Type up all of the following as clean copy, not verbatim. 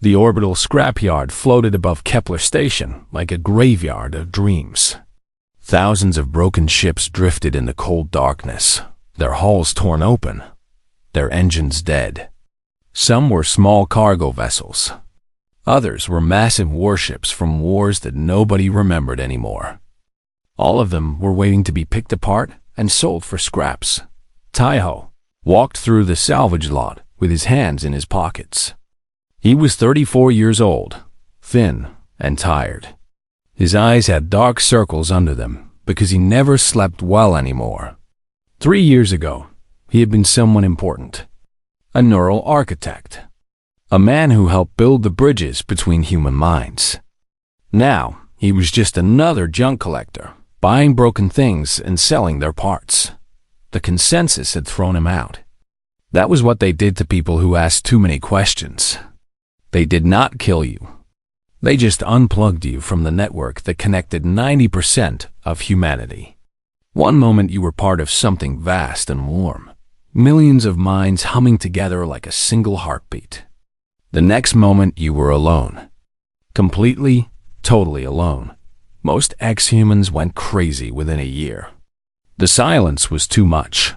The orbital scrapyard floated above Kepler Station like a graveyard of dreams. Thousands of broken ships drifted in the cold darkness, their hulls torn open, their engines dead. Some were small cargo vessels. Others were massive warships from wars that nobody remembered anymore. All of them were waiting to be picked apart and sold for scraps. Taiho walked through the salvage lot with his hands in his pockets. He was 34 years old, thin and tired. His eyes had dark circles under them because he never slept well anymore. 3 years ago, he had been someone important. A neural architect. A man who helped build the bridges between human minds. Now, he was just another junk collector, buying broken things and selling their parts. The consensus had thrown him out. That was what they did to people who asked too many questions. They did not kill you. They just unplugged you from the network that connected 90% of humanity. One moment you were part of something vast and warm, millions of minds humming together like a single heartbeat. The next moment you were alone. Completely, totally alone. Most ex-humans went crazy within a year. The silence was too much.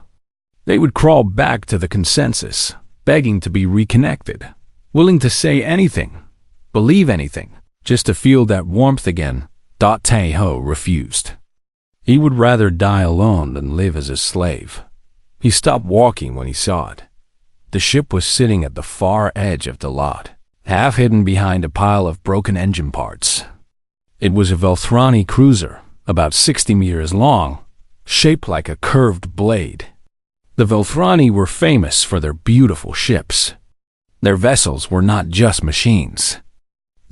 They would crawl back to the consensus, begging to be reconnected, willing to say anything, believe anything, just to feel that warmth again. Taeho refused. He would rather die alone than live as a slave. He stopped walking when he saw it. The ship was sitting at the far edge of the lot, half hidden behind a pile of broken engine parts. It was a Velthrani cruiser, about 60 meters long, shaped like a curved blade. The Velthrani were famous for their beautiful ships. Their vessels were not just machines.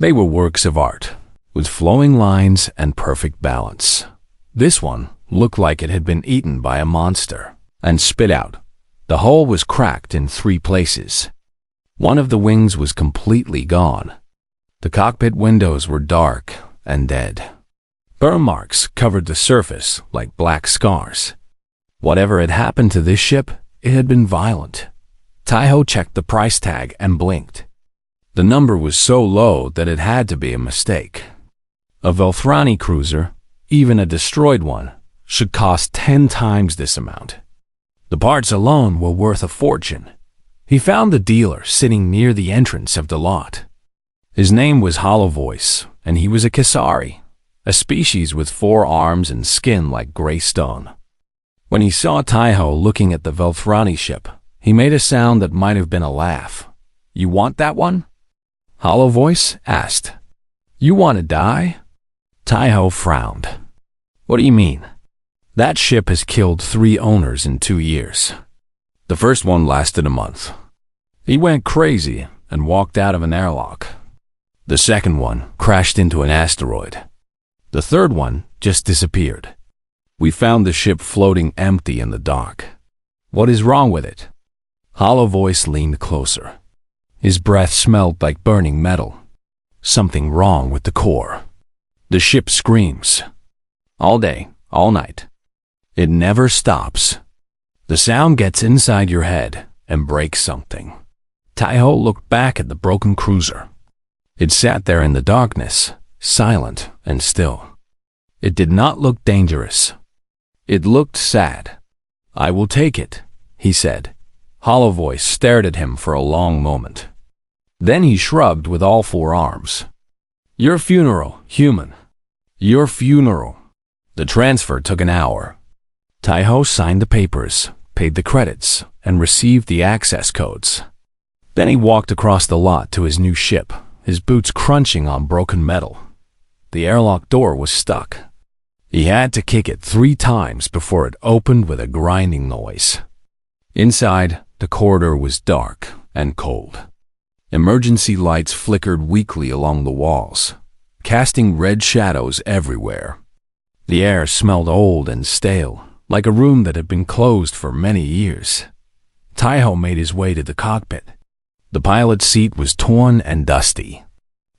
They were works of art, with flowing lines and perfect balance. This one looked like it had been eaten by a monster and spit out. The hull was cracked in 3 places. One of the wings was completely gone. The cockpit windows were dark and dead. Burn marks covered the surface like black scars. Whatever had happened to this ship, it had been violent. Taiho checked the price tag and blinked. The number was so low that it had to be a mistake. A Velthrani cruiser, even a destroyed one, should cost 10 times this amount. The parts alone were worth a fortune. He found the dealer sitting near the entrance of the lot. His name was Hollow Voice, and he was a Kasari, a species with 4 arms and skin like gray stone. When he saw Taiho looking at the Velthrani ship, he made a sound that might have been a laugh. "You want that one?" Hollow Voice asked. "You want to die?" Taiho frowned. "What do you mean?" "That ship has killed 3 owners in 2 years. The first one lasted a month. He went crazy and walked out of an airlock. The second one crashed into an asteroid. The third one just disappeared. We found the ship floating empty in the dock. What is wrong with it?" Hollow Voice leaned closer. His breath smelled like burning metal. Something wrong with the core. The ship screams. All day, all night. It never stops. The sound gets inside your head and breaks something. Taiho looked back at the broken cruiser. It sat there in the darkness, silent and still. It did not look dangerous. It looked sad. "I will take it," he said. Hollow Voice stared at him for a long moment. Then he shrugged with all 4 arms. "Your funeral, human. Your funeral." The transfer took an hour. Taiho signed the papers, paid the credits, and received the access codes. Then he walked across the lot to his new ship, his boots crunching on broken metal. The airlock door was stuck. He had to kick it 3 times before it opened with a grinding noise. Inside, the corridor was dark and cold. Emergency lights flickered weakly along the walls, casting red shadows everywhere. The air smelled old and stale, like a room that had been closed for many years. Taiho made his way to the cockpit. The pilot's seat was torn and dusty.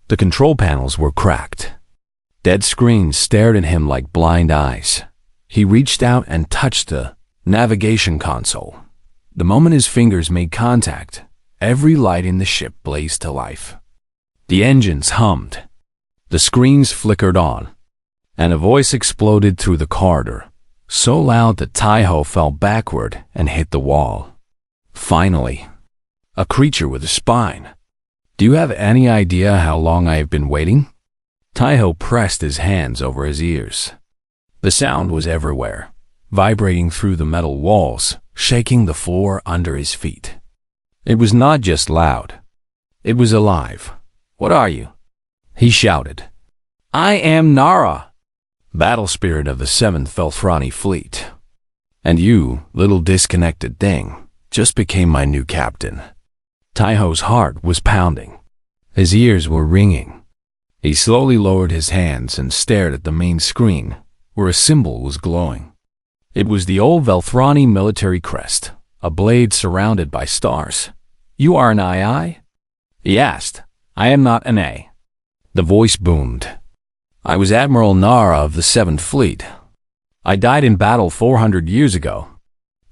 The control panels were cracked. Dead screens stared at him like blind eyes. He reached out and touched the navigation console. The moment his fingers made contact, every light in the ship blazed to life. The engines hummed. The screens flickered on, and a voice exploded through the corridor, so loud that Tai-Ho fell backward and hit the wall. Finally, a creature with a spine. Do you have any idea how long I have been waiting? Tai-Ho pressed his hands over his ears. The sound was everywhere, vibrating through the metal walls, shaking the floor under his feet. It was not just loud. It was alive. What are you? He shouted. I am Nara, battle spirit of the 7th Velthrani fleet. And you, little disconnected thing, just became my new captain. Tai-Ho's heart was pounding. His ears were ringing. He slowly lowered his hands and stared at the main screen, where a symbol was glowing. It was the old Velthrani military crest, a blade surrounded by stars. You are an II? He asked. I am not an A. The voice boomed. I was Admiral Nara of the 7th Fleet. I died in battle 400 years ago.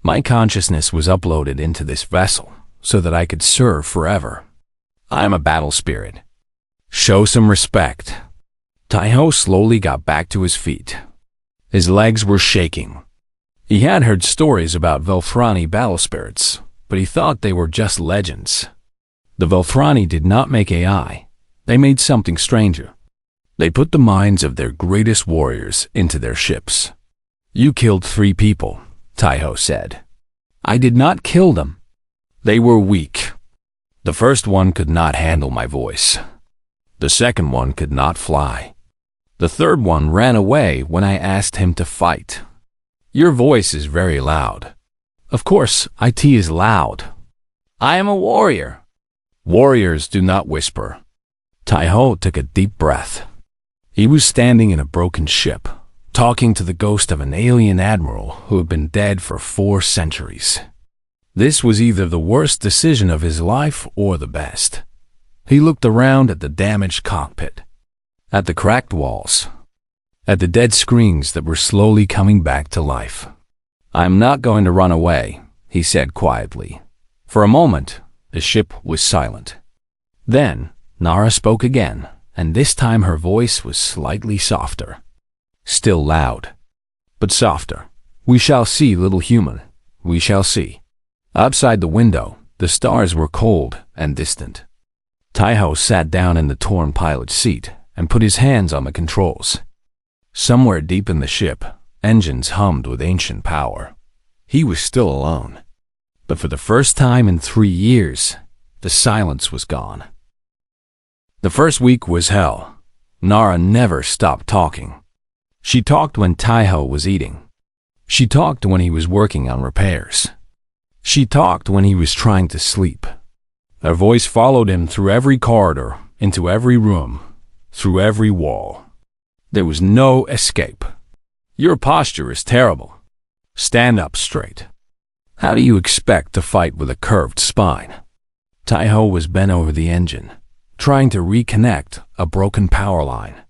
My consciousness was uploaded into this vessel so that I could serve forever. I am a battle spirit. Show some respect. Tai-Ho slowly got back to his feet. His legs were shaking. He had heard stories about Velthrani battle spirits, but he thought they were just legends. The Velthrani did not make AI. They made something stranger. They put the minds of their greatest warriors into their ships. You killed 3 people, Tai-Ho said. I did not kill them. They were weak. The first one could not handle my voice. The second one could not fly. The third one ran away when I asked him to fight. Your voice is very loud. Of course, IT is loud. I am a warrior. Warriors do not whisper. Tai-Ho took a deep breath. He was standing in a broken ship, talking to the ghost of an alien admiral who had been dead for 4 centuries. This was either the worst decision of his life or the best. He looked around at the damaged cockpit, at the cracked walls, at the dead screens that were slowly coming back to life. I'm not going to run away, he said quietly. For a moment, the ship was silent. Then, Nara spoke again, and this time her voice was slightly softer. Still loud, but softer. We shall see, little human. We shall see. Outside the window, the stars were cold and distant. Tai-Ho sat down in the torn pilot's seat and put his hands on the controls. Somewhere deep in the ship, engines hummed with ancient power. He was still alone. But for the first time in 3 years, the silence was gone. The first week was hell. Nara never stopped talking. She talked when Tai-Ho was eating. She talked when he was working on repairs. She talked when he was trying to sleep. Her voice followed him through every corridor, into every room, through every wall. There was no escape. Your posture is terrible. Stand up straight. How do you expect to fight with a curved spine? Tai-Ho was bent over the engine, trying to reconnect a broken power line.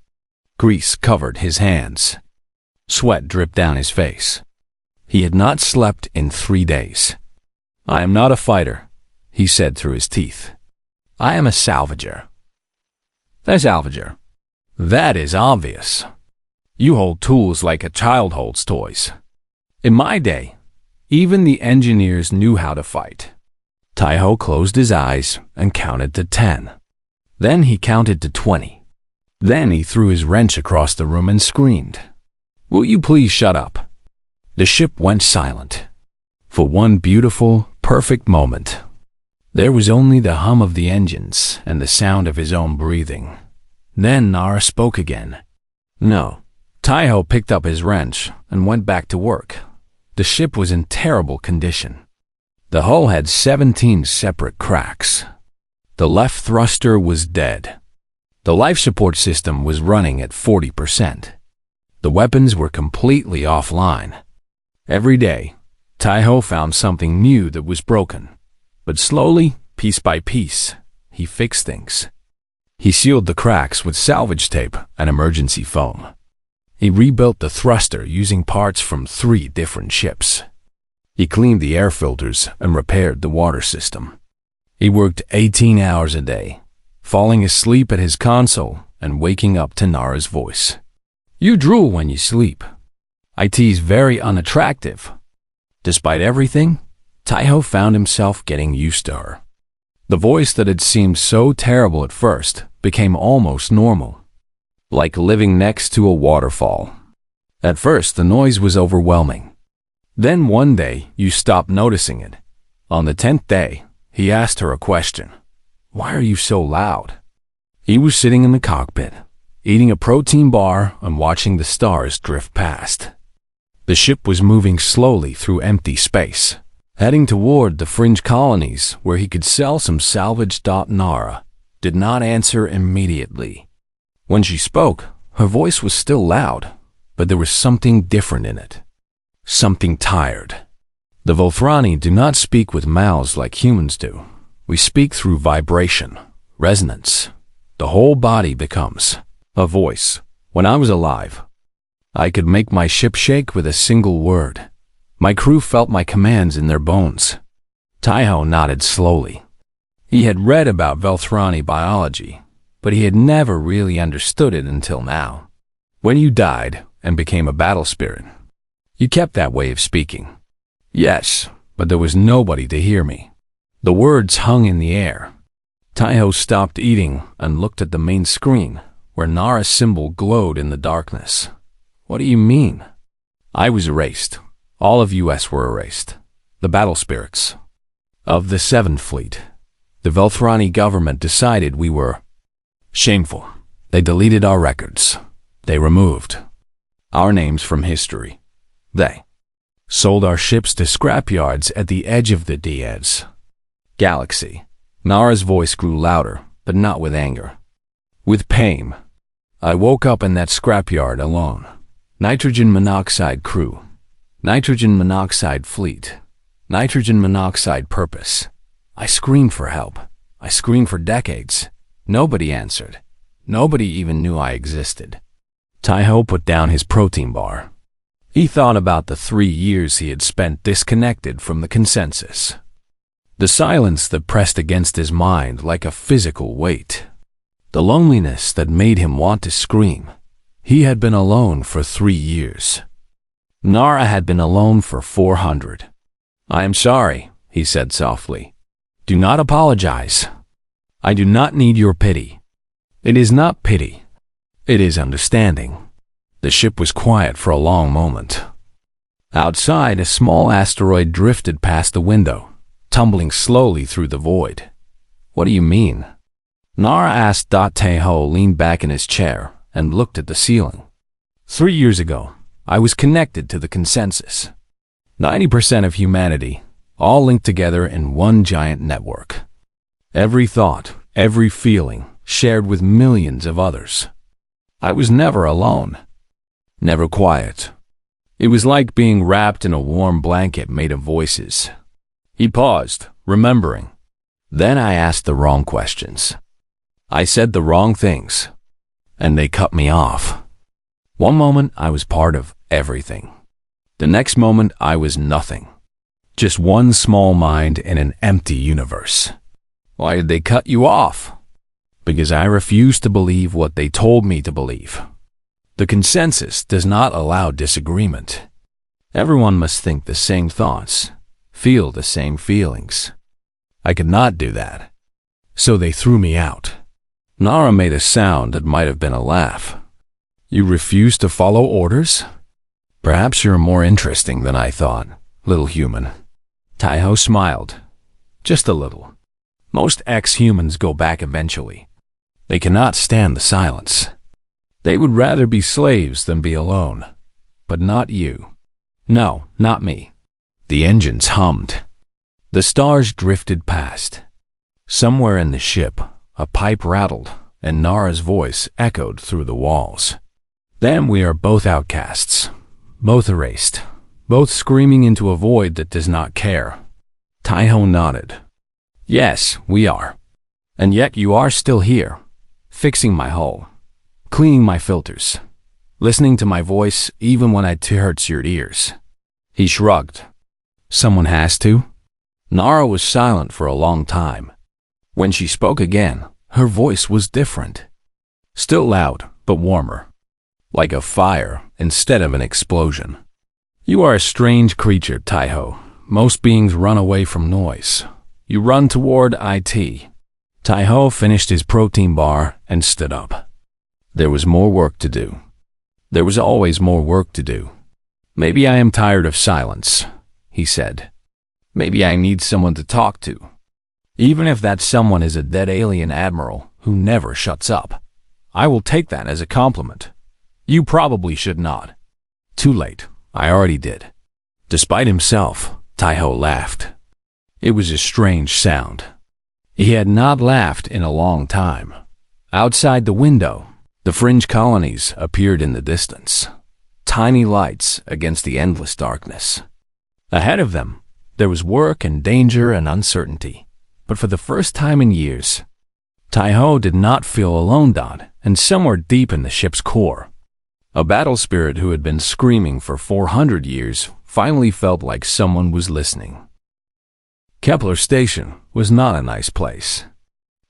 Grease covered his hands. Sweat dripped down his face. He had not slept in 3 days. I am not a fighter, he said through his teeth. I am a salvager. A salvager. That is obvious. You hold tools like a child holds toys. In my day, even the engineers knew how to fight. Tai-Ho closed his eyes and counted to 10. Then he counted to 20. Then he threw his wrench across the room and screamed. Will you please shut up? The ship went silent. For one beautiful, perfect moment. There was only the hum of the engines and the sound of his own breathing. Then Nara spoke again. No. Tai-Ho picked up his wrench and went back to work. The ship was in terrible condition. The hull had 17 separate cracks. The left thruster was dead. The life support system was running at 40%. The weapons were completely offline. Every day, Tai-Ho found something new that was broken. But slowly, piece by piece, he fixed things. He sealed the cracks with salvage tape and emergency foam. He rebuilt the thruster using parts from 3 different ships. He cleaned the air filters and repaired the water system. He worked 18 hours a day, falling asleep at his console and waking up to Nara's voice. "You drool when you sleep." It's very unattractive. Despite everything, Taiho found himself getting used to her. The voice that had seemed so terrible at first became almost normal, like living next to a waterfall. At first, the noise was overwhelming. Then one day, you stopped noticing it. On the 10th day, he asked her a question. "Why are you so loud?" He was sitting in the cockpit, eating a protein bar and watching the stars drift past. The ship was moving slowly through empty space, heading toward the fringe colonies where he could sell some salvage. Nara did not answer immediately. When she spoke, her voice was still loud, but there was something different in it. Something tired. The Volthrani do not speak with mouths like humans do. We speak through vibration, resonance. The whole body becomes a voice. When I was alive, I could make my ship shake with a single word. My crew felt my commands in their bones. Taiho nodded slowly. He had read about Volthrani biology, but he had never really understood it until now. When you died and became a battle spirit, you kept that way of speaking. Yes, but there was nobody to hear me. The words hung in the air. Taiho stopped eating and looked at the main screen, where Nara's symbol glowed in the darkness. "What do you mean?" "I was erased. All of US were erased. The battle spirits of the 7th Fleet. The Volthrani government decided we were shameful. They deleted our records. They removed our names from history. They sold our ships to scrapyards at the edge of the DS galaxy." Nara's voice grew louder, but not with anger. With pain. "I woke up in that scrapyard alone. Nitrogen monoxide crew. Nitrogen monoxide fleet. Nitrogen monoxide purpose. I screamed for help. I screamed for decades. Nobody answered. Nobody even knew I existed." Taiho put down his protein bar. He thought about the 3 years he had spent disconnected from the consensus. The silence that pressed against his mind like a physical weight. The loneliness that made him want to scream. He had been alone for 3 years. Nara had been alone for 400. "I am sorry," he said softly. "Do not apologize. I do not need your pity. It is not pity. It is understanding." The ship was quiet for a long moment. Outside, a small asteroid drifted past the window, tumbling slowly through the void. "What do you mean?" Nara asked. Taiho leaned back in his chair and looked at the ceiling. 3 years ago, I was connected to the consensus. 90% of humanity, all linked together in one giant network. Every thought, every feeling, shared with millions of others. I was never alone. Never quiet. It was like being wrapped in a warm blanket made of voices. He paused, remembering. Then I asked the wrong questions. I said the wrong things, and they cut me off. One moment I was part of everything. The next moment I was nothing. Just one small mind in an empty universe. Why did they cut you off? Because I refused to believe what they told me to believe. The consensus does not allow disagreement. Everyone must think the same thoughts, feel the same feelings. I could not do that. So they threw me out. Nara made a sound that might have been a laugh. You refuse to follow orders? Perhaps you're more interesting than I thought, little human. Taiho smiled. Just a little. Most ex-humans go back eventually. They cannot stand the silence. They would rather be slaves than be alone. But not you. No, not me. The engines hummed. The stars drifted past. Somewhere in the ship, a pipe rattled, and Nara's voice echoed through the walls. Then we are both outcasts, both erased, both screaming into a void that does not care. Taiho nodded. Yes, we are. And yet you are still here, fixing my hull, cleaning my filters, listening to my voice even when it hurts your ears. He shrugged. Someone has to. Nara was silent for a long time. When she spoke again, Her voice was different. Still loud, but warmer. Like a fire instead of an explosion. You are a strange creature, Taiho. Most beings run away from noise. You run toward IT. Taiho finished his protein bar and stood up. There was more work to do. There was always more work to do. Maybe I am tired of silence, he said. Maybe I need someone to talk to. Even if that someone is a dead alien admiral who never shuts up, I will take that as a compliment. You probably should not. Too late. I already did. Despite himself, Taiho laughed. It was a strange sound. He had not laughed in a long time. Outside the window, the fringe colonies appeared in the distance. Tiny lights against the endless darkness. Ahead of them, there was work and danger and uncertainty. But for the first time in years, Taiho did not feel alone. And somewhere deep in the ship's core, a battle spirit who had been screaming for 400 years finally felt like someone was listening. Kepler Station was not a nice place.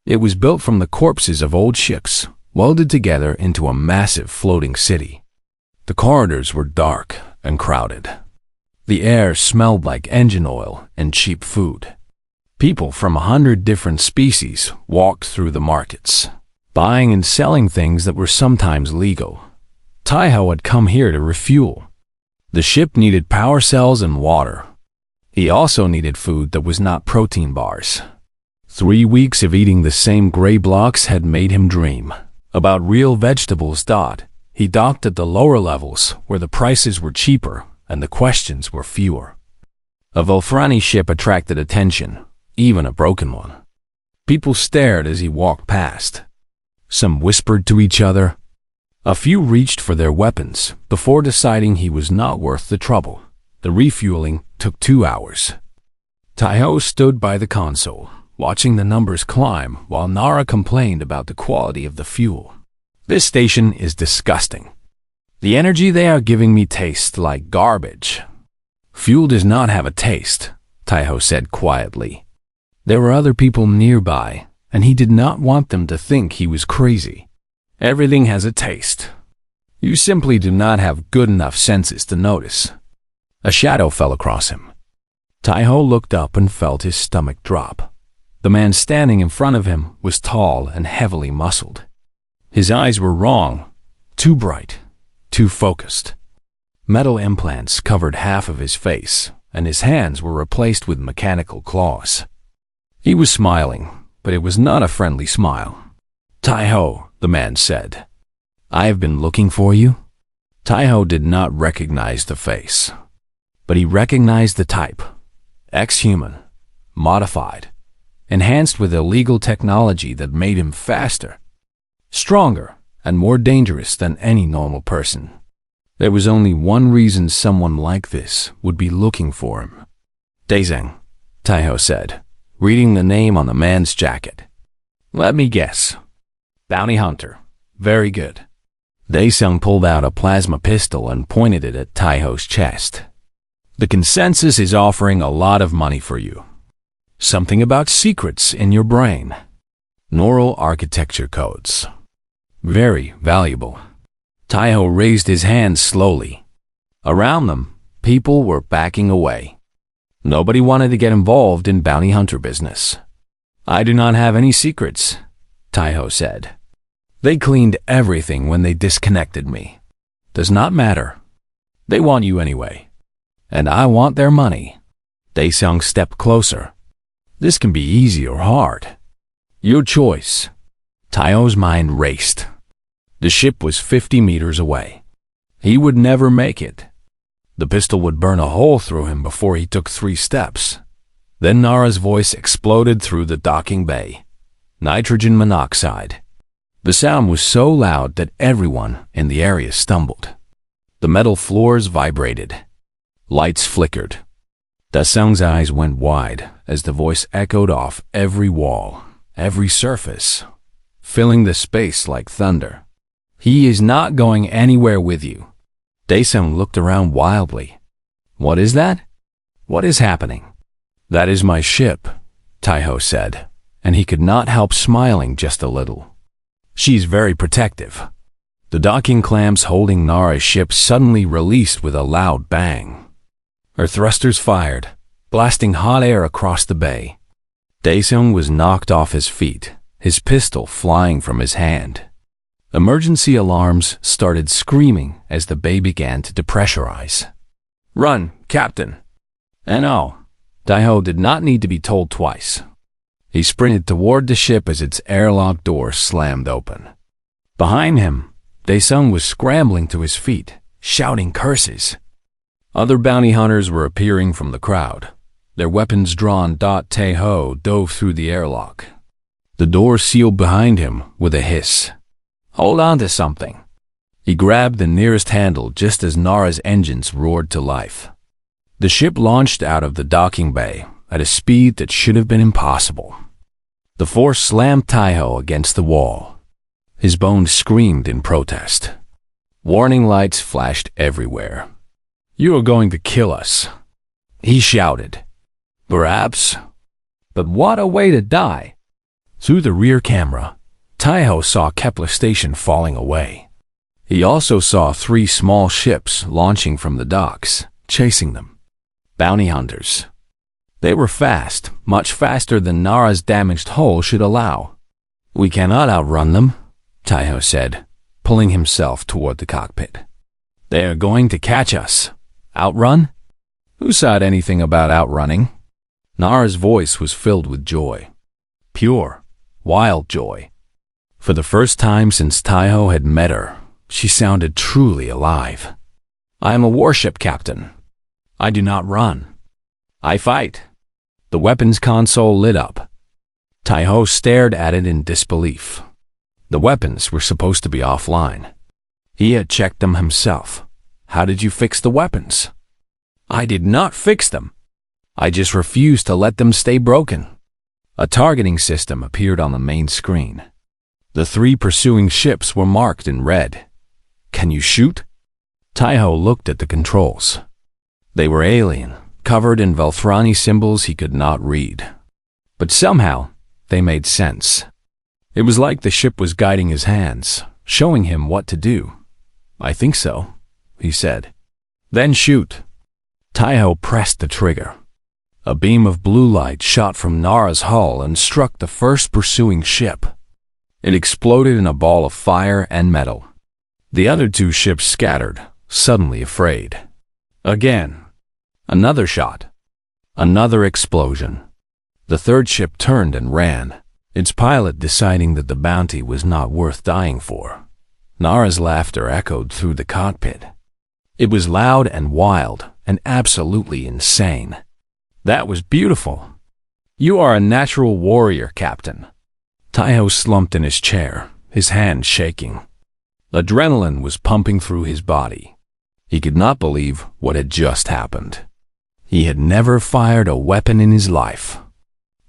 It was built from the corpses of old ships, welded together into a massive floating city. The corridors were dark and crowded. The air smelled like engine oil and cheap food. People from 100 different species walked through the markets, buying and selling things that were sometimes legal. Taiho had come here to refuel. The ship needed power cells and water. He also needed food that was not protein bars. 3 weeks of eating the same gray blocks had made him dream about real vegetables. He docked at the lower levels where the prices were cheaper and the questions were fewer. A Volfrani ship attracted attention, even a broken one. People stared as he walked past. Some whispered to each other. A few reached for their weapons before deciding he was not worth the trouble. The refueling took 2 hours. Taiho stood by the console, watching the numbers climb while Nara complained about the quality of the fuel. This station is disgusting. The energy they are giving me tastes like garbage. Fuel does not have a taste, Taiho said quietly. There were other people nearby, and he did not want them to think he was crazy. Everything has a taste. You simply do not have good enough senses to notice. A shadow fell across him. Taiho looked up and felt his stomach drop. The man standing in front of him was tall and heavily muscled. His eyes were wrong, too bright, too focused. Metal implants covered half of his face, and his hands were replaced with mechanical claws. He was smiling, but it was not a friendly smile. Taiho, the man said. I have been looking for you. Taiho did not recognize the face, but he recognized the type. Ex-human, modified, enhanced with illegal technology that made him faster, stronger, and more dangerous than any normal person. There was only one reason someone like this would be looking for him. Daizeng, Taiho said, reading the name on the man's jacket. Let me guess. Bounty hunter. Very good. Daizeng pulled out a plasma pistol and pointed it at Taiho's chest. The consensus is offering a lot of money for you. Something about secrets in your brain. Neural architecture codes. Very valuable. Taiho raised his hands slowly. Around them, people were backing away. Nobody wanted to get involved in bounty hunter business. I do not have any secrets, Taiho said. They cleaned everything when they disconnected me. Does not matter. They want you anyway. And I want their money. Daizeng stepped closer. This can be easy or hard. Your choice. Taiho's mind raced. The ship was 50 meters away. He would never make it. The pistol would burn a hole through him before he took 3 steps. Then Nara's voice exploded through the docking bay. Nitrogen monoxide. The sound was so loud that everyone in the area stumbled. The metal floors vibrated. Lights flickered. Daizeng's eyes went wide as the voice echoed off every wall, every surface, filling the space like thunder. He is not going anywhere with you. Daizeng looked around wildly. What is that? What is happening? That is my ship, Taiho said, and he could not help smiling just a little. She's very protective. The docking clamps holding Nara's ship suddenly released with a loud bang. Her thrusters fired, blasting hot air across the bay. Daesung was knocked off his feet, his pistol flying from his hand. Emergency alarms started screaming as the bay began to depressurize. "Run, Captain!" And oh, Taiho did not need to be told twice. He sprinted toward the ship as its airlock door slammed open. Behind him, Daesung was scrambling to his feet, shouting curses. Other bounty hunters were appearing from the crowd. Their weapons drawn. Taeho dove through the airlock. The door sealed behind him with a hiss. "Hold on to something." He grabbed the nearest handle just as Nara's engines roared to life. The ship launched out of the docking bay at a speed that should have been impossible. The force slammed Taiho against the wall. His bones screamed in protest. Warning lights flashed everywhere. "You are going to kill us," he shouted. "Perhaps. But what a way to die." Through the rear camera, Taiho saw Kepler Station falling away. He also saw 3 small ships launching from the docks, chasing them. Bounty hunters. They were fast, much faster than Nara's damaged hull should allow. "We cannot outrun them," Taiho said, pulling himself toward the cockpit. "They are going to catch us." "Outrun? Who said anything about outrunning?" Nara's voice was filled with joy. Pure, wild joy. For the first time since Taiho had met her, she sounded truly alive. "I am a warship captain. I do not run. I fight." The weapons console lit up. Taiho stared at it in disbelief. The weapons were supposed to be offline. He had checked them himself. "How did you fix the weapons?" "I did not fix them. I just refused to let them stay broken." A targeting system appeared on the main screen. The 3 pursuing ships were marked in red. "Can you shoot?" Taiho looked at the controls. They were alien, covered in Velthrani symbols he could not read. But somehow, they made sense. It was like the ship was guiding his hands, showing him what to do. "I think so," he said. "Then shoot." Taiho pressed the trigger. A beam of blue light shot from Nara's hull and struck the first pursuing ship. It exploded in a ball of fire and metal. The other 2 ships scattered, suddenly afraid. Again. Another shot. Another explosion. The 3rd ship turned and ran, its pilot deciding that the bounty was not worth dying for. Nara's laughter echoed through the cockpit. It was loud and wild and absolutely insane. "That was beautiful. You are a natural warrior, Captain." Taiho slumped in his chair, his hands shaking. Adrenaline was pumping through his body. He could not believe what had just happened. He had never fired a weapon in his life,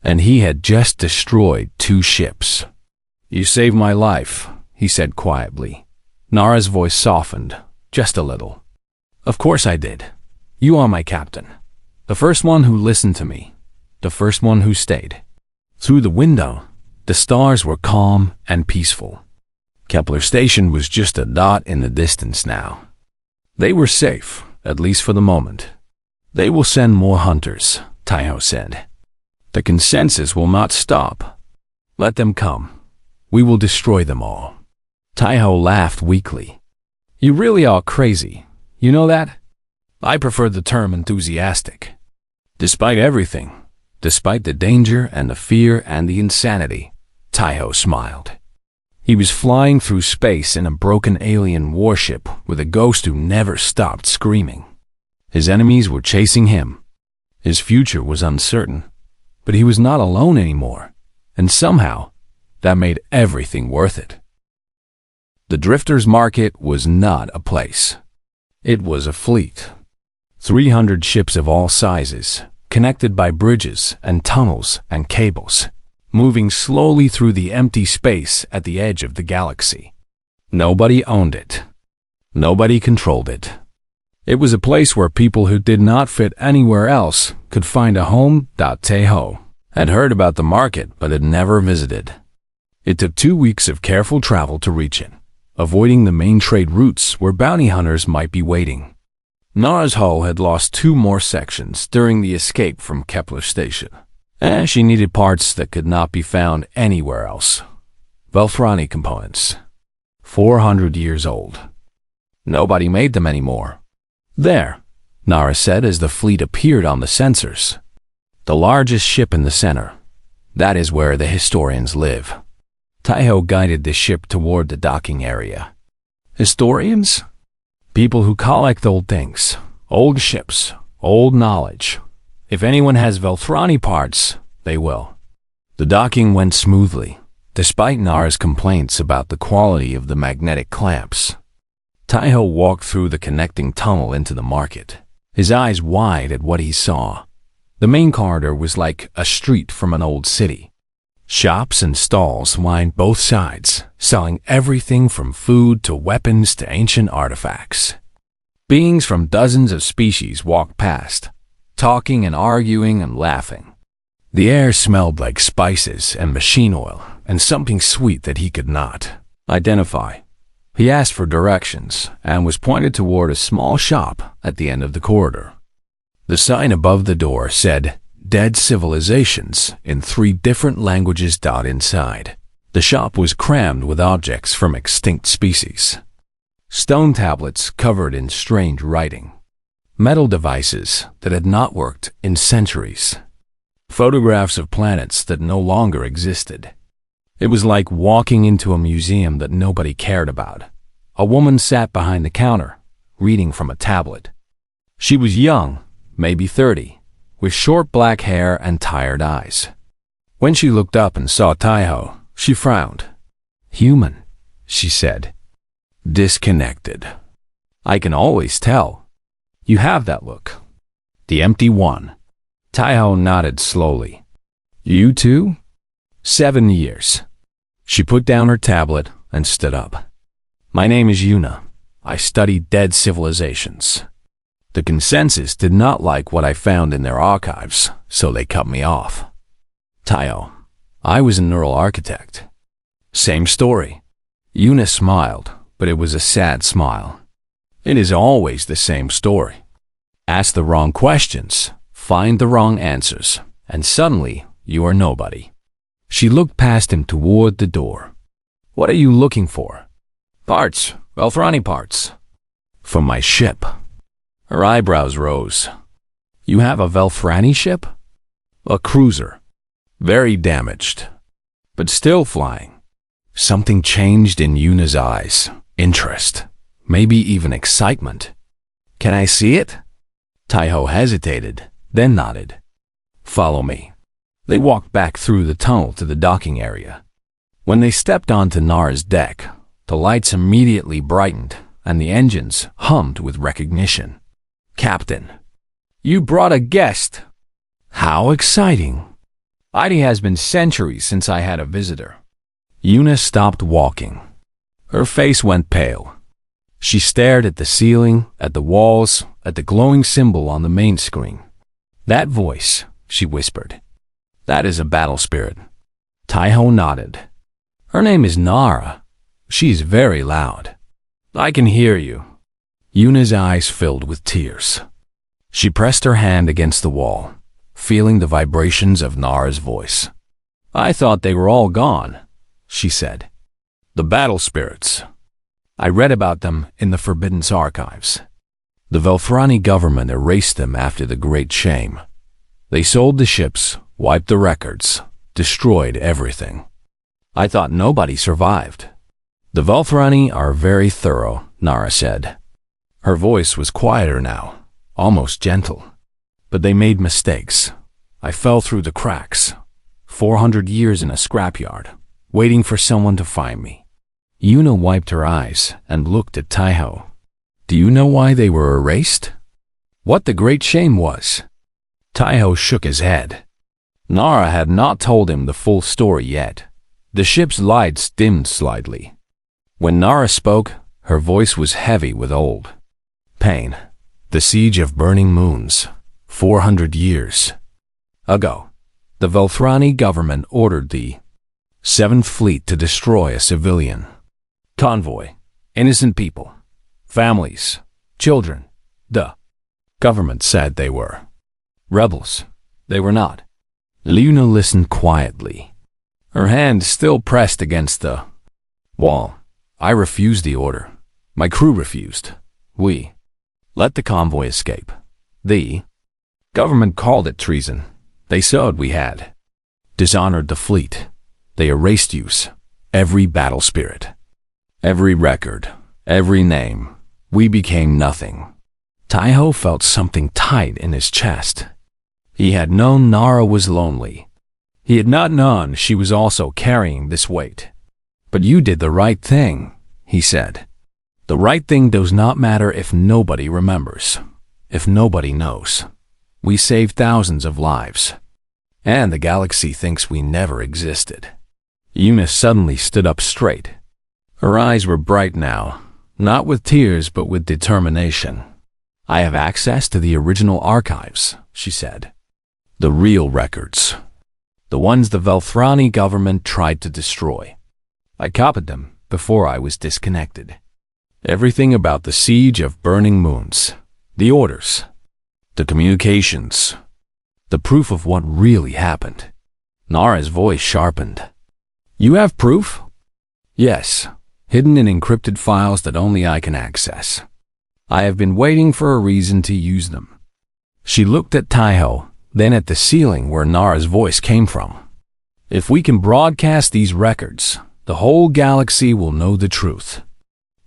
and he had just destroyed 2 ships. "You saved my life," he said quietly. Nara's voice softened, just a little. "Of course I did. You are my captain. The first one who listened to me. The first one who stayed." Through the window, the stars were calm and peaceful. Kepler Station was just a dot in the distance now. They were safe, at least for the moment. "They will send more hunters," Taiho said. "The consensus will not stop. Let them come. We will destroy them all." Taiho laughed weakly. "You really are crazy. You know that?" "I prefer the term enthusiastic." Despite everything, despite the danger and the fear and the insanity, Taiho smiled. He was flying through space in a broken alien warship with a ghost who never stopped screaming. His enemies were chasing him. His future was uncertain, but he was not alone anymore, and somehow, that made everything worth it. The Drifters Market was not a place. It was a fleet. 300 ships of all sizes, connected by bridges and tunnels and cables, moving slowly through the empty space at the edge of the galaxy. Nobody owned it. Nobody controlled it. It was a place where people who did not fit anywhere else could find a home. Taiho had heard about the market but had never visited. It took 2 weeks of careful travel to reach it, avoiding the main trade routes where bounty hunters might be waiting. Nara's hull had lost 2 more sections during the escape from Kepler Station, and she needed parts that could not be found anywhere else. Velthrani components. 400 years old. Nobody made them anymore. There, Nara said as the fleet appeared on the sensors. The largest ship in the center. That is where the historians live. Taiho guided the ship toward the docking area. Historians? People who collect old things, old ships, old knowledge. If anyone has Velthrani parts, they will. The docking went smoothly, despite Nara's complaints about the quality of the magnetic clamps. Taiho walked through the connecting tunnel into the market, his eyes wide at what he saw. The main corridor was like a street from an old city. Shops and stalls lined both sides, selling everything from food to weapons to ancient artifacts. Beings from dozens of species walked past, talking and arguing and laughing. The air smelled like spices and machine oil and something sweet that he could not identify. He asked for directions and was pointed toward a small shop at the end of the corridor. The sign above the door said, "Dead Civilizations" in 3 different languages. Inside, the shop was crammed with objects from extinct species. Stone tablets covered in strange writing. Metal devices that had not worked in centuries. Photographs of planets that no longer existed. It was like walking into a museum that nobody cared about. A woman sat behind the counter, reading from a tablet. She was young, maybe 30, with short black hair and tired eyes. When she looked up and saw Taiho, she frowned. "Human," she said. "Disconnected. I can always tell. You have that look." The empty one. Taiho nodded slowly. "You too?" 7 years. She put down her tablet and stood up. "My name is Yuna. I study dead civilizations. The consensus did not like what I found in their archives, so they cut me off." "Taiho, I was a neural architect." "Same story." Yuna smiled, but it was a sad smile. It is always the same story. Ask the wrong questions, find the wrong answers, and suddenly you are nobody. She looked past him toward the door. "What are you looking for?" "Parts, Velthrani parts." "For my ship." Her eyebrows rose. "You have a Velthrani ship?" "A cruiser. Very damaged, but still flying." Something changed in Yuna's eyes. Interest, maybe even excitement. "Can I see it?" Taiho hesitated, then nodded. "Follow me." They walked back through the tunnel to the docking area. When they stepped onto Nara's deck, the lights immediately brightened and the engines hummed with recognition. "Captain, you brought a guest." "How exciting." "It has been centuries since I had a visitor." Yuna stopped walking. Her face went pale. She stared at the ceiling, at the walls, at the glowing symbol on the main screen. "That voice," she whispered. "That is a battle spirit." Taiho nodded. "Her name is Nara. She is very loud." "I can hear you." Yuna's eyes filled with tears. She pressed her hand against the wall, feeling the vibrations of Nara's voice. "I thought they were all gone," she said. "The battle spirits. I read about them in the Forbidden's archives. The Velthrani government erased them after the Great Shame. They sold the ships, wiped the records, destroyed everything. I thought nobody survived." "The Velthrani are very thorough," Nara said. Her voice was quieter now, almost gentle. "But they made mistakes. I fell through the cracks. 400 years in a scrapyard, waiting for someone to find me." Yuna wiped her eyes and looked at Taiho. "Do you know why they were erased? What the Great Shame was?" Taiho shook his head. Nara had not told him the full story yet. The ship's lights dimmed slightly. When Nara spoke, her voice was heavy with old pain. "The siege of burning moons, 400 years ago. The Velthrani government ordered the 7th Fleet to destroy a civilian convoy, innocent people, families, children. The government said they were rebels. They were not. Luna listened quietly, her hand still pressed against the wall. I refused the order. My crew refused. We let the convoy escape. The government called it treason. They said we had dishonored the fleet. They erased use, every battle spirit, every record, every name. We became nothing. Taiho felt something tight in his chest. He had known Nara was lonely. He had not known she was also carrying this weight. But you did the right thing, he said. The right thing does not matter if nobody remembers, if nobody knows. We saved thousands of lives, and the galaxy thinks we never existed. Eunice suddenly stood up straight. Her eyes were bright now, not with tears but with determination. I have access to the original archives, she said. The real records. The ones the Velthrani government tried to destroy. I copied them before I was disconnected. Everything about the siege of Burning Moons, the orders, the communications, the proof of what really happened. Nara's voice sharpened. You have proof? Yes, hidden in encrypted files that only I can access. I have been waiting for a reason to use them. She looked at Taiho, then at the ceiling where Nara's voice came from. If we can broadcast these records, the whole galaxy will know the truth.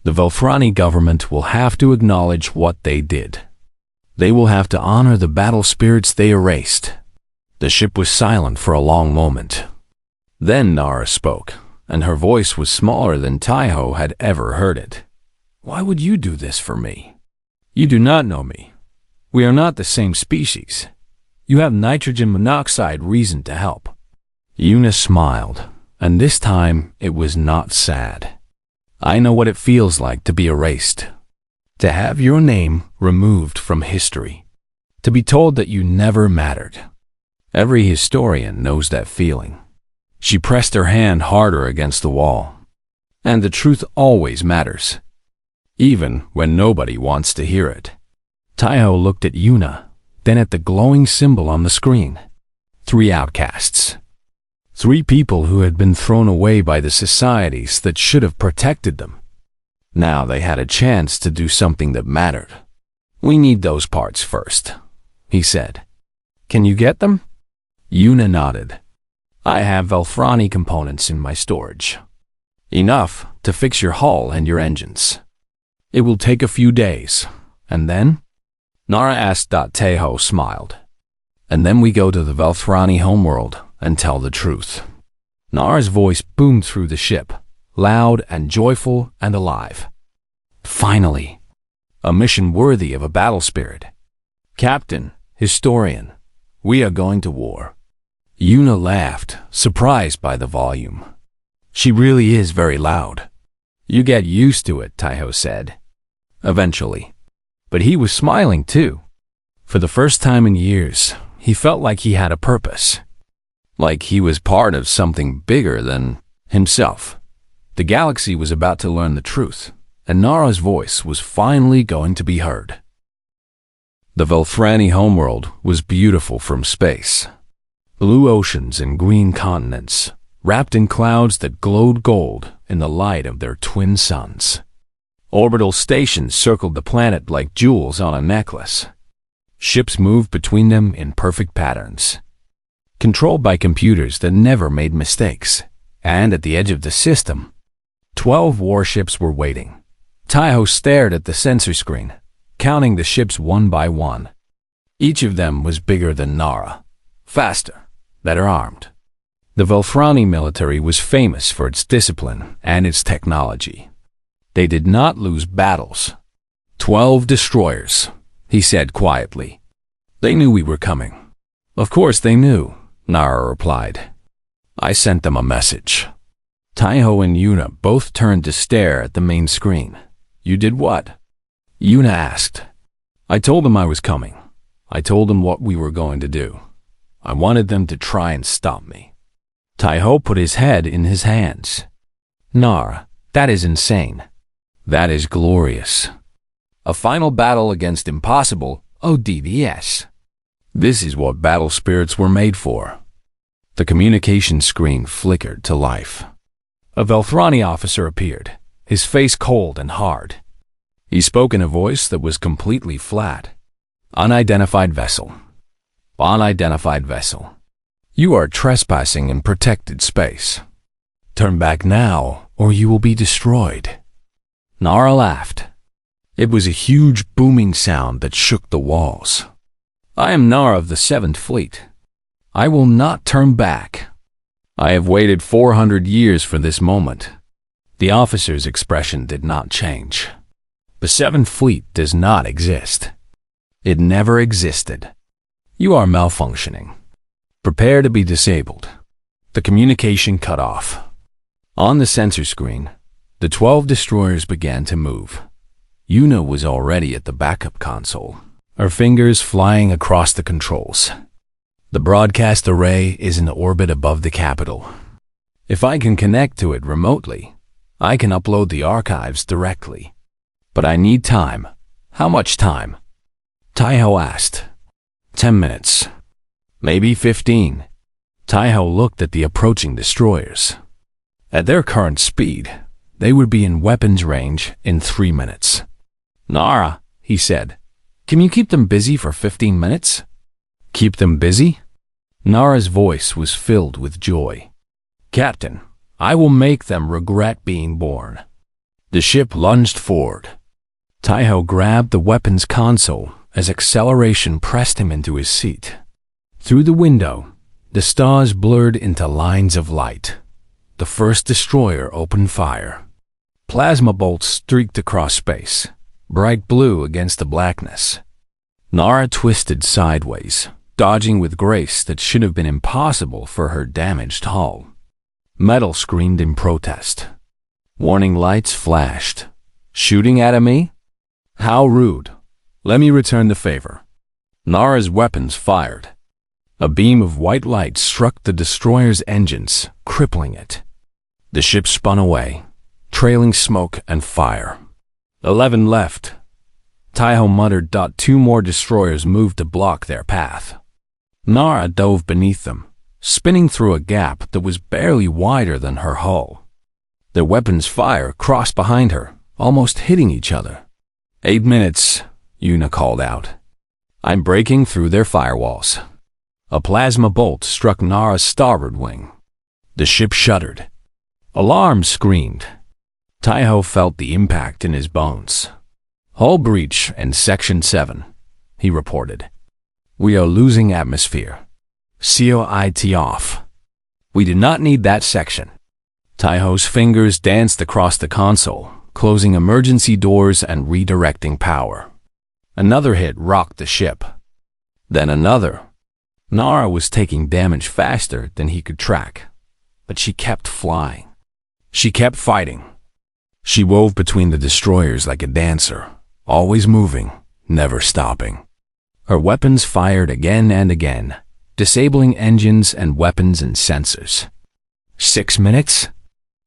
The Velthrani government will have to acknowledge what they did. They will have to honor the battle spirits they erased. The ship was silent for a long moment. Then Nara spoke, and her voice was smaller than Taiho had ever heard it. Why would you do this for me? You do not know me. We are not the same species. You have nitrogen monoxide reason to help. Eunice smiled, and this time it was not sad. I know what it feels like to be erased. To have your name removed from history. To be told that you never mattered. Every historian knows that feeling. She pressed her hand harder against the wall. And the truth always matters. Even when nobody wants to hear it. Taiho looked at Yuna, then at the glowing symbol on the screen. 3 outcasts. 3 people who had been thrown away by the societies that should have protected them. Now they had a chance to do something that mattered. We need those parts first, he said. Can you get them? Yuna nodded. I have Velthrani components in my storage. Enough to fix your hull and your engines. It will take a few days, and then? Nara asked. Taiho smiled. And then we go to the Velthrani homeworld and tell the truth. Nara's voice boomed through the ship, loud and joyful and alive. Finally, a mission worthy of a battle spirit. Captain, historian, we are going to war. Yuna laughed, surprised by the volume. She really is very loud. You get used to it, Taiho said. Eventually. But he was smiling too. For the first time in years, he felt like he had a purpose. Like he was part of something bigger than himself. The galaxy was about to learn the truth, and Nara's voice was finally going to be heard. The Velthrani homeworld was beautiful from space. Blue oceans and green continents, wrapped in clouds that glowed gold in the light of their twin suns. Orbital stations circled the planet like jewels on a necklace. Ships moved between them in perfect patterns, controlled by computers that never made mistakes. And at the edge of the system, 12 warships were waiting. Taiho stared at the sensor screen, counting the ships one by one. Each of them was bigger than Nara, faster, better armed. The Velthrani military was famous for its discipline and its technology. They did not lose battles. 12 destroyers, he said quietly. They knew we were coming. Of course they knew, Nara replied. I sent them a message. Taiho and Yuna both turned to stare at the main screen. You did what? Yuna asked. I told them I was coming. I told them what we were going to do. I wanted them to try and stop me. Tai-Ho put his head in his hands. Nara, that is insane. That is glorious. A final battle against impossible ODDS. This is what battle spirits were made for. The communication screen flickered to life. A Velthrani officer appeared, his face cold and hard. He spoke in a voice that was completely flat. Unidentified vessel. Unidentified vessel. You are trespassing in protected space. Turn back now, or you will be destroyed. Nara laughed. It was a huge booming sound that shook the walls. I am Nara of the 7th Fleet. I will not turn back. I have waited 400 years for this moment. The officer's expression did not change. The 7th Fleet does not exist. It never existed. You are malfunctioning. Prepare to be disabled. The communication cut off. On the sensor screen, the 12 destroyers began to move. Yuna was already at the backup console, her fingers flying across the controls. The broadcast array is in orbit above the capital. If I can connect to it remotely, I can upload the archives directly. But I need time. How much time? Tai-Ho asked. 10 minutes. Maybe 15. Tai-Ho looked at the approaching destroyers. At their current speed, they would be in weapons range in 3 minutes. Nara, he said, can you keep them busy for 15 minutes? Keep them busy? Nara's voice was filled with joy. Captain, I will make them regret being born. The ship lunged forward. Tai-Ho grabbed the weapons console as acceleration pressed him into his seat. Through the window, the stars blurred into lines of light. The first destroyer opened fire. Plasma bolts streaked across space, bright blue against the blackness. Nara twisted sideways, dodging with grace that should have been impossible for her damaged hull. Metal screamed in protest. Warning lights flashed. Shooting at me? How rude. Let me return the favor. Nara's weapons fired. A beam of white light struck the destroyer's engines, crippling it. The ship spun away, trailing smoke and fire. 11 left. Tai-Ho muttered. 2 more destroyers moved to block their path. Nara dove beneath them, spinning through a gap that was barely wider than her hull. Their weapons' fire crossed behind her, almost hitting each other. 8 minutes, Yuna called out. I'm breaking through their firewalls. A plasma bolt struck Nara's starboard wing. The ship shuddered. Alarm screamed. Tai-Ho felt the impact in his bones. Hull breach in Section 7, he reported. We are losing atmosphere. COIT off. We do not need that section. Tai-Ho's fingers danced across the console, closing emergency doors and redirecting power. Another hit rocked the ship. Then another. Nara was taking damage faster than he could track, but she kept flying. She kept fighting. She wove between the destroyers like a dancer, always moving, never stopping. Her weapons fired again and again, disabling engines and weapons and sensors. 6 minutes?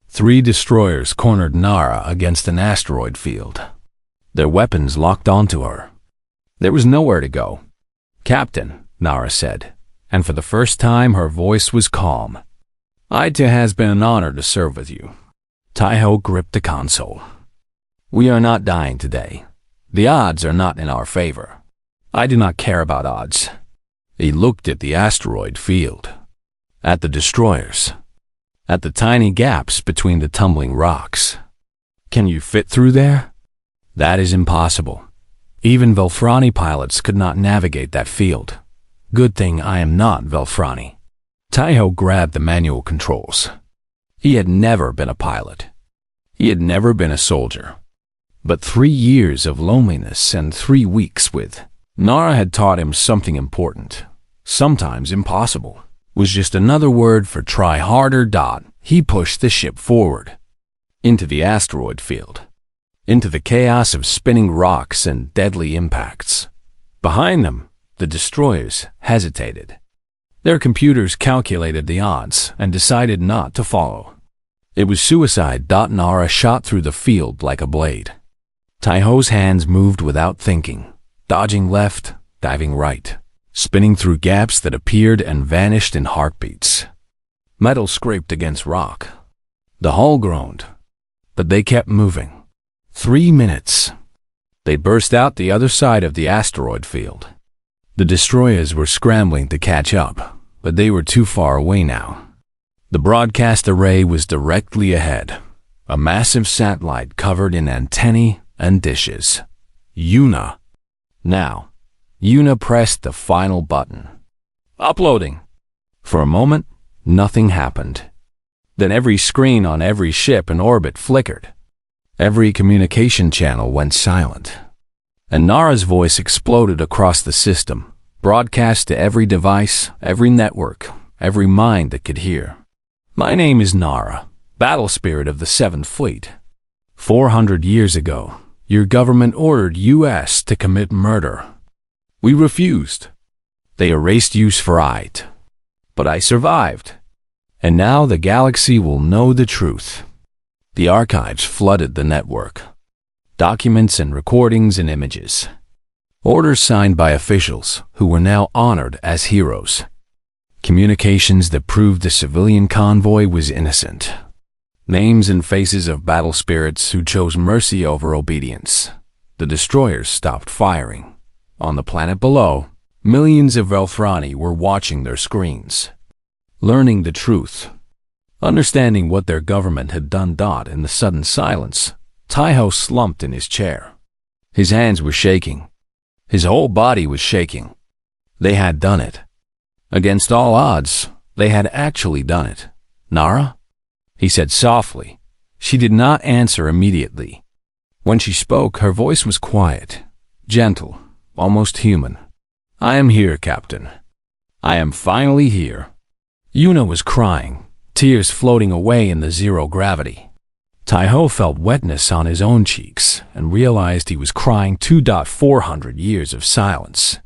3 destroyers cornered Nara against an asteroid field. Their weapons locked onto her. There was nowhere to go. Captain, Nara said, and for the first time her voice was calm. It has been an honor to serve with you. Tai-Ho gripped the console. We are not dying today. The odds are not in our favor. I do not care about odds. He looked at the asteroid field, at the destroyers, at the tiny gaps between the tumbling rocks. Can you fit through there? That is impossible. Even Velthrani pilots could not navigate that field. Good thing I am not Velthrani. Tai-Ho grabbed the manual controls. He had never been a pilot. He had never been a soldier. But 3 years of loneliness and 3 weeks with Nara had taught him something important, sometimes impossible. Was just another word for try harder. He pushed the ship forward, into the asteroid field, into the chaos of spinning rocks and deadly impacts. Behind them, the destroyers hesitated. Their computers calculated the odds and decided not to follow. It was suicide. Nara shot through the field like a blade. Taiho's hands moved without thinking, dodging left, diving right, spinning through gaps that appeared and vanished in heartbeats. Metal scraped against rock. The hull groaned, but they kept moving. 3 minutes. They burst out the other side of the asteroid field. The destroyers were scrambling to catch up, but they were too far away now. The broadcast array was directly ahead, a massive satellite covered in antennae and dishes. Yuna. Now, Yuna pressed the final button. Uploading. For a moment, nothing happened. Then every screen on every ship in orbit flickered. Every communication channel went silent. And Nara's voice exploded across the system, broadcast to every device, every network, every mind that could hear. My name is Nara, battle spirit of the 7th Fleet. 400 years ago, your government ordered US to commit murder. We refused. They erased use for it. But I survived. And now the galaxy will know the truth. The archives flooded the network. Documents and recordings and images. Orders signed by officials who were now honored as heroes. Communications that proved the civilian convoy was innocent. Names and faces of battle spirits who chose mercy over obedience. The destroyers stopped firing. On the planet below, millions of Velthrani were watching their screens, learning the truth, understanding what their government had done. In the sudden silence, Taiho slumped in his chair. His hands were shaking. His whole body was shaking. They had done it. Against all odds, they had actually done it. Nara? He said softly. She did not answer immediately. When she spoke, her voice was quiet, gentle, almost human. I am here, Captain. I am finally here. Yuna was crying, tears floating away in the zero gravity. Taiho felt wetness on his own cheeks and realized he was crying too. 400 years of silence.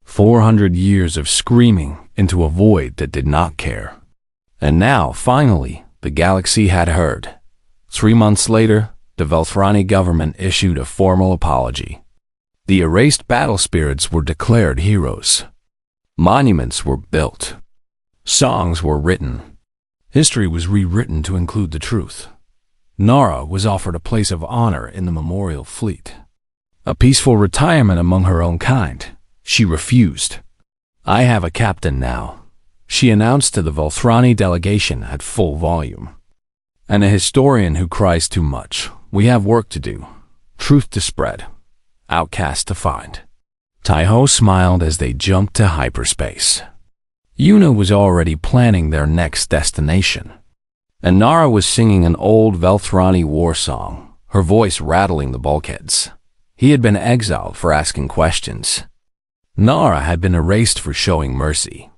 400 years of screaming into a void that did not care. And now, finally, the galaxy had heard. 3 months later, the Velthrani government issued a formal apology. The erased battle spirits were declared heroes. Monuments were built. Songs were written. History was rewritten to include the truth. Nara was offered a place of honor in the memorial fleet. A peaceful retirement among her own kind. She refused. I have a captain now, she announced to the Velthrani delegation at full volume. And a historian who cries too much. We have work to do, truth to spread, outcast to find. Taiho smiled as they jumped to hyperspace. Yuna was already planning their next destination. And Nara was singing an old Velthrani war song, her voice rattling the bulkheads. He had been exiled for asking questions. Nara had been erased for showing mercy.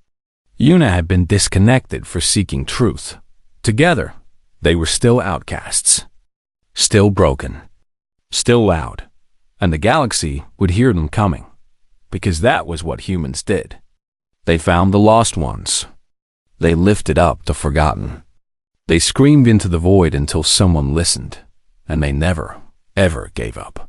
Yuna had been disconnected for seeking truth. Together, they were still outcasts. Still broken. Still loud. And the galaxy would hear them coming. Because that was what humans did. They found the lost ones. They lifted up the forgotten. They screamed into the void until someone listened. And they never, ever gave up.